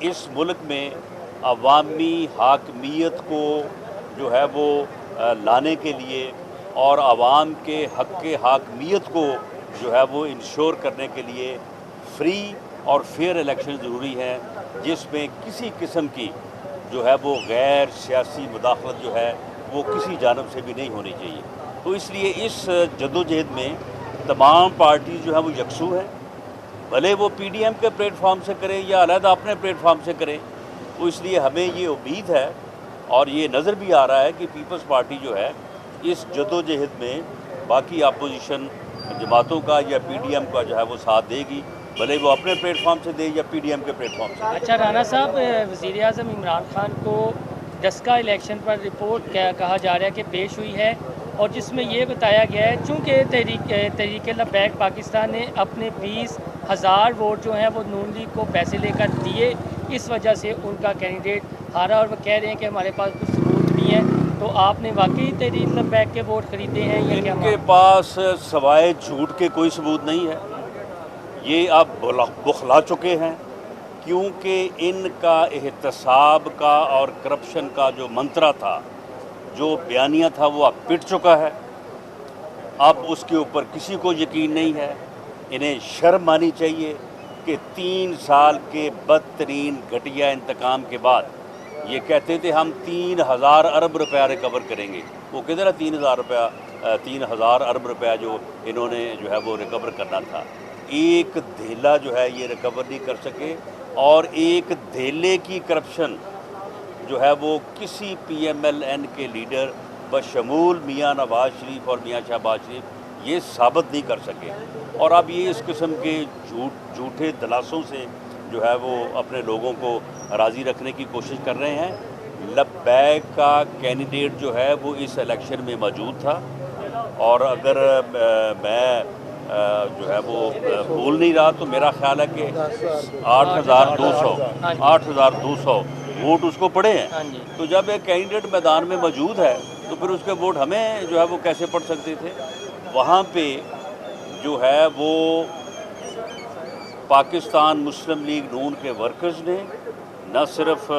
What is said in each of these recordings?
اس ملک میں عوامی حاکمیت کو جو ہے وہ لانے کے لیے اور عوام کے حق حاکمیت کو جو ہے وہ انشور کرنے کے لیے فری اور فیئر الیکشن ضروری ہیں، جس میں کسی قسم کی جو ہے وہ غیر سیاسی مداخلت جو ہے وہ کسی جانب سے بھی نہیں ہونی چاہیے۔ تو اس لیے اس جدوجہد میں تمام پارٹیز جو ہیں وہ یکسو ہیں، بھلے وہ پی ڈی ایم کے پلیٹ فارم سے کریں یا علیحدہ اپنے پلیٹ فارم سے کریں۔ تو اس لیے ہمیں یہ امید ہے اور یہ نظر بھی آ رہا ہے کہ پیپلز پارٹی جو ہے اس جدوجہد میں باقی اپوزیشن جماعتوں کا یا پی ڈی ایم کا جو ہے وہ ساتھ دے گی، بھلے وہ اپنے پلیٹ فارم سے دے یا پی ڈی ایم کے پلیٹ فارم سے۔ اچھا رانا صاحب، وزیر اعظم عمران خان کو ڈسکا الیکشن پر رپورٹ کہا جا رہا ہے کہ پیش ہوئی ہے، اور جس میں یہ بتایا گیا ہے چونکہ تحریک لبیک پاکستان نے اپنے 20,000 ووٹ جو ہیں وہ نون لیگ کو پیسے لے کر دیے، اس وجہ سے ان کا کینڈیڈیٹ ہارا، اور وہ کہہ رہے ہیں کہ ہمارے پاس کچھ ثبوت بھی ہیں۔ تو آپ نے واقعی تحریک لبیک کے ووٹ خریدے ہیں یا کیا؟ ان کے پاس سوائے جھوٹ کے کوئی ثبوت نہیں ہے، یہ اب بخلا چکے ہیں، کیونکہ ان کا احتساب کا اور کرپشن کا جو منترا تھا، جو بیانیہ تھا، وہ اب پٹ چکا ہے۔ اب اس کے اوپر کسی کو یقین نہیں ہے۔ انہیں شرم آنی چاہیے کہ 3 سال کے بدترین گھٹیا انتقام کے بعد یہ کہتے تھے ہم 3,000 ارب روپیہ ریکور کریں گے۔ وہ کدھر ہے 3,000 ارب روپیہ جو انہوں نے جو ہے وہ ریکور کرنا تھا؟ ایک دھیلا جو ہے یہ ریکور نہیں کر سکے، اور ایک دھیلے کی کرپشن جو ہے وہ کسی پی ایم ایل این کے لیڈر بشمول میاں نواز شریف اور میاں شہباز شریف یہ ثابت نہیں کر سکے، اور اب یہ اس قسم کے جھوٹے دلاسوں سے جو ہے وہ اپنے لوگوں کو راضی رکھنے کی کوشش کر رہے ہیں۔ لبیک کا کینڈیڈیٹ جو ہے وہ اس الیکشن میں موجود تھا، اور اگر میں جو ہے وہ بھول نہیں رہا تو میرا خیال ہے کہ 8,200 ووٹ اس کو پڑے ہیں۔ تو جب ایک کینڈیڈیٹ میدان میں موجود ہے تو پھر اس کے ووٹ ہمیں جو ہے وہ کیسے پڑ سکتے تھے؟ وہاں پہ جو ہے وہ پاکستان مسلم لیگ نون کے ورکرز نے نہ صرف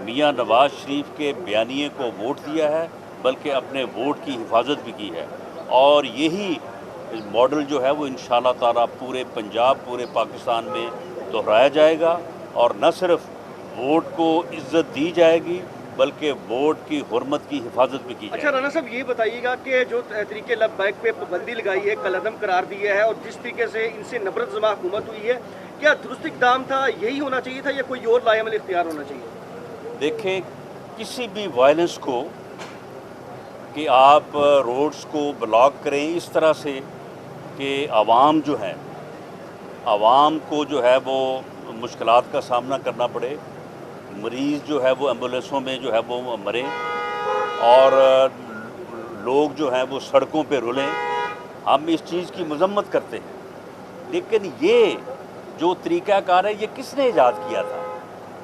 میاں نواز شریف کے بیانیے کو ووٹ دیا ہے بلکہ اپنے ووٹ کی حفاظت بھی کی ہے، اور یہی ماڈل جو ہے وہ انشاءاللہ تعالیٰ پورے پنجاب، پورے پاکستان میں دہرایا جائے گا، اور نہ صرف ووٹ کو عزت دی جائے گی بلکہ ووٹ کی حرمت کی حفاظت بھی کی جائے گی۔ اچھا رانا صاحب، یہ بتائیے گا کہ جو تحریک لبیک پہ پابندی لگائی ہے، قلعدم قرار دیا ہے، اور جس طریقے سے ان سے نفرت زدہ حکومت ہوئی ہے، کیا درست اقدام تھا؟ یہی ہونا چاہیے تھا یا کوئی اور لائحہ اختیار ہونا چاہیے؟ دیکھیں، کسی بھی وائلنس کو کہ آپ روڈز کو بلاک کریں اس طرح سے کہ عوام جو ہیں، عوام کو جو ہے وہ مشکلات کا سامنا کرنا پڑے، مریض جو ہے وہ ایمبولینسوں میں جو ہے وہ مریں، اور لوگ جو ہیں وہ سڑکوں پہ رولیں، ہم اس چیز کی مذمت کرتے ہیں۔ لیکن یہ جو طریقہ کار ہے یہ کس نے ایجاد کیا تھا؟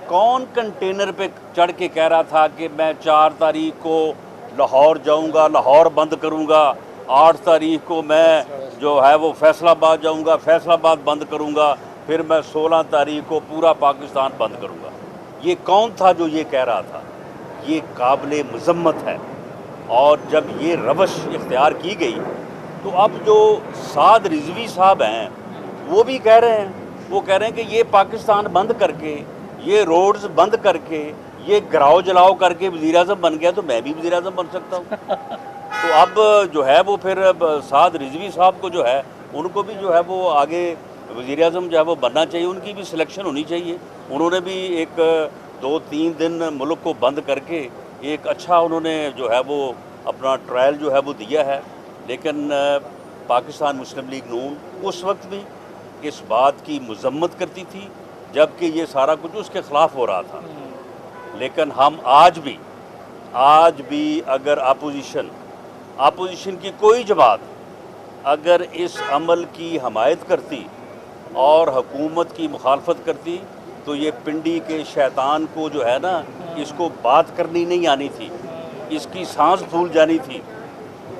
کون کنٹینر پہ چڑھ کے کہہ رہا تھا کہ میں 4 تاریخ کو لاہور جاؤں گا، لاہور بند کروں گا، 8 تاریخ کو میں جو ہے وہ فیصل آباد جاؤں گا، فیصل آباد بند کروں گا، پھر میں 16 تاریخ کو پورا پاکستان بند کروں گا؟ یہ کون تھا جو یہ کہہ رہا تھا؟ یہ قابل مذمت ہے، اور جب یہ روش اختیار کی گئی تو اب جو سعد رضوی صاحب ہیں وہ بھی کہہ رہے ہیں کہ یہ پاکستان بند کر کے، یہ روڈز بند کر کے، یہ گراؤ جلاؤ کر کے وزیر اعظم بن گیا تو میں بھی وزیر اعظم بن سکتا ہوں۔ تو اب جو ہے وہ پھر سعد رضوی صاحب کو جو ہے ان کو بھی جو ہے وہ آگے وزیر اعظم جو ہے وہ بننا چاہیے، ان کی بھی سلیکشن ہونی چاہیے۔ انہوں نے بھی ایک 2-3 دن ملک کو بند کر کے ایک اچھا انہوں نے جو ہے وہ اپنا ٹرائل جو ہے وہ دیا ہے، لیکن پاکستان مسلم لیگ نون اس وقت بھی اس بات کی مذمت کرتی تھی جب کہ یہ سارا کچھ اس کے خلاف ہو رہا تھا۔ لیکن ہم آج بھی اگر اپوزیشن کی کوئی جماعت اگر اس عمل کی حمایت کرتی اور حکومت کی مخالفت کرتی تو یہ پنڈی کے شیطان کو جو ہے نا، اس کو بات کرنی نہیں آنی تھی، اس کی سانس پھول جانی تھی۔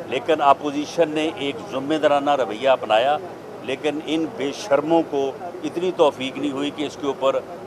لیکن اپوزیشن نے ایک ذمہ دارانہ رویہ اپنایا، لیکن ان بے شرموں کو اتنی توفیق نہیں ہوئی کہ اس کے اوپر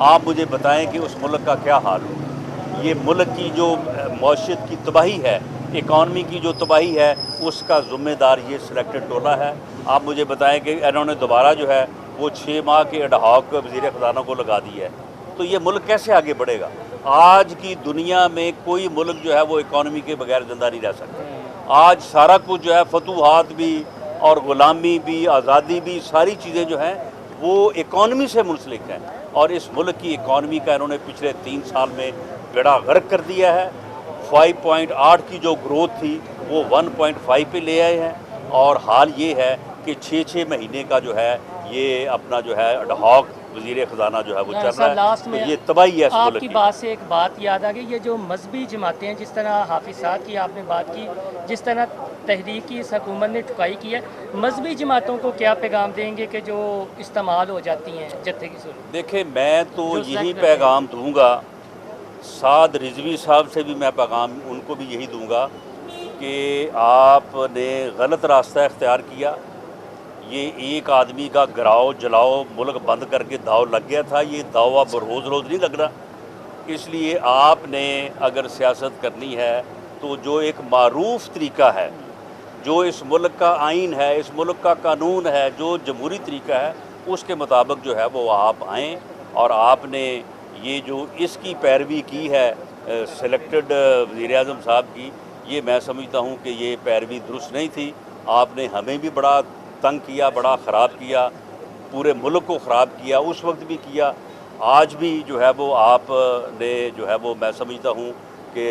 آپ مجھے بتائیں کہ اس ملک کا کیا حال ہو. یہ ملک کی جو معیشت کی تباہی ہے، اکانومی کی جو تباہی ہے، اس کا ذمہ دار یہ سلیکٹڈ ٹولہ ہے. آپ مجھے بتائیں کہ انہوں نے دوبارہ جو ہے وہ 6 ماہ کے ایڈ ہاک وزیر خزانہ کو لگا دی ہے، تو یہ ملک کیسے آگے بڑھے گا؟ آج کی دنیا میں کوئی ملک جو ہے وہ اکانومی کے بغیر زندہ نہیں رہ سکتا. آج سارا کچھ جو ہے فتوحات بھی اور غلامی بھی، آزادی بھی، ساری چیزیں جو ہیں وہ اکانومی سے منسلک ہیں، اور اس ملک کی اکانومی کا انہوں نے پچھلے 3 سال میں بیڑا غرق کر دیا ہے. 5.8 کی جو گروتھ تھی وہ 1.5 پہ لے آئے ہیں، اور حال یہ ہے کہ 6 مہینے کا جو ہے یہ اپنا جو ہے ایڈ ہاک وزیر خزانہ جو ہے وہ چل رہا ہے. لاسٹ تو میں یہ تباہی ہے اس آپ ملک کی کی. بات سے ایک بات یاد آ گئی، یہ جو مذہبی جماعتیں ہیں، جس طرح حافظ صاحب کی آپ نے بات کی، جس طرح تحریک کی اس حکومت نے ٹھکائی کی ہے، مذہبی جماعتوں کو کیا پیغام دیں گے کہ جو استعمال ہو جاتی ہیں جتھے کی صورت؟ دیکھیں، میں تو جو یہی select کرتے ہیں. پیغام دوں گا، سعد رضوی صاحب سے بھی میں پیغام ان کو بھی یہی دوں گا کہ آپ نے غلط راستہ اختیار کیا. یہ ایک آدمی کا گراؤ جلاؤ ملک بند کر کے داؤ لگ گیا تھا، یہ داؤ اب روز روز نہیں لگ رہا. اس لیے آپ نے اگر سیاست کرنی ہے تو جو ایک معروف طریقہ ہے، جو اس ملک کا آئین ہے، اس ملک کا قانون ہے، جو جمہوری طریقہ ہے، اس کے مطابق جو ہے وہ آپ آئیں. اور آپ نے یہ جو اس کی پیروی کی ہے سلیکٹڈ وزیر اعظم صاحب کی، یہ میں سمجھتا ہوں کہ یہ پیروی درست نہیں تھی. آپ نے ہمیں بھی بڑا تنگ کیا، بڑا خراب کیا، پورے ملک کو خراب کیا، اس وقت بھی کیا، آج بھی جو ہے وہ آپ نے جو ہے وہ میں سمجھتا ہوں کہ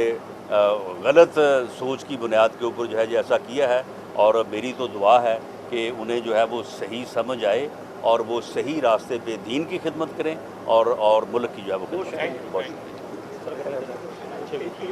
غلط سوچ کی بنیاد کے اوپر جو ہے یہ ایسا کیا ہے. اور میری تو دعا ہے کہ انہیں جو ہے وہ صحیح سمجھ آئے اور وہ صحیح راستے پہ دین کی خدمت کریں اور ملک کی جو ہے وہ خدمت کریں. بہت شکریہ.